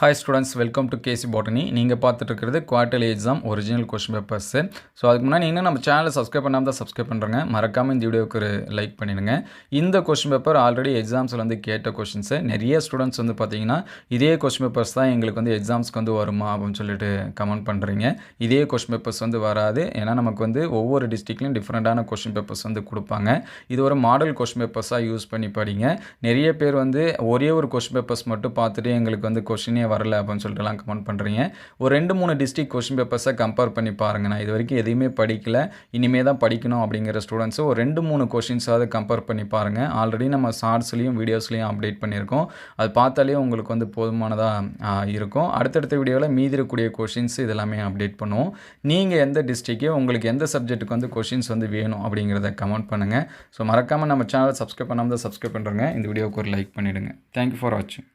Hi students, welcome to KC botany. நீங்கள் பார்த்துட்டு இருக்கிறது quarterly exam original question papers. So அதுக்கு முன்னாடி நீங்கள் நம்ம சேனலை சப்ஸ்கிரைப் பண்ணாமல் தான் சப்ஸ்கிரைப் பண்ணுறேங்க. மறக்காமல் இந்த வீடியோவுக்கு ஒரு லைக் பண்ணிடுங்க. இந்த கொஸ்டின் பேப்பர் ஆல்ரெடி எக்ஸாம்ஸில் வந்து கேட்ட கொஸ்டின்ஸு. நிறைய ஸ்டூடெண்ட்ஸ் வந்து பார்த்தீங்கன்னா இதே கொஸ்டின் பேப்பர்ஸ் தான் எங்களுக்கு வந்து எக்ஸாம்ஸ்க்கு வந்து வருமா அப்படின்னு சொல்லிட்டு கமெண்ட் பண்ணுறீங்க. இதே கொஸ்டின் பேப்பர்ஸ் வந்து வராது. ஏன்னா நமக்கு வந்து ஒவ்வொரு டிஸ்ட்ரிக்ட்லையும் டிஃப்ரெண்ட்டான கொஸ்டின் பேப்பர்ஸ் வந்து கொடுப்பாங்க. இது ஒரு மாடல் கொஸ்டின் பேப்பர்ஸாக யூஸ் பண்ணி படிங்க. நிறைய பேர் வந்து ஒரே ஒரு கொஸ்டின் பேப்பர்ஸ் மட்டும் பார்த்துட்டு எங்களுக்கு வந்து கொஸ்டினே வரல அப்படின்னு சொல்லிட்டுலாம் கமெண்ட் பண்ணுறீங்க. ஒரு 2-3 டிஸ்ட்ரிக்ட் கொஸ்டின் பேப்பர்ஸை கம்பேர் பண்ணி பாருங்கள். நான் இது வரைக்கும் எதையுமே படிக்கல, இனிமே தான் படிக்கணும் அப்படிங்கிற ஸ்டூடெண்ட்ஸு ஒரு 2-3 கொஸ்டின்ஸாவது கம்பேர் பண்ணி பாருங்கள். ஆல்ரெடி நம்ம ஷார்ட்ஸ்லையும் வீடியோஸ்லையும் அப்டேட் பண்ணியிருக்கோம். அது பார்த்தாலே உங்களுக்கு வந்து போதுமானதாக இருக்கும். அடுத்தடுத்த வீடியோவில் மீதி இருக்கக்கூடிய கொஸ்டின்ஸ் இதெல்லாமே அப்டேட் பண்ணுவோம். நீங்கள் எந்த டிஸ்ட்ரிக்ட், உங்களுக்கு எந்த சப்ஜெக்ட்டுக்கு வந்து கொஸ்டின்ஸ் வந்து வேணும் அப்படிங்கிறத கமெண்ட் பண்ணுங்கள். ஸோ மறக்காமல் நம்ம சேனலை சப்ஸ்கிரைப் பண்ணாமல் தான் சப்ஸ்கிரைப் பண்ணுறேங்க. இந்த வீடியோவுக்கு ஒரு லைக் பண்ணிவிடுங்க. தேங்க்யூ ஃபார் வாட்சிங்.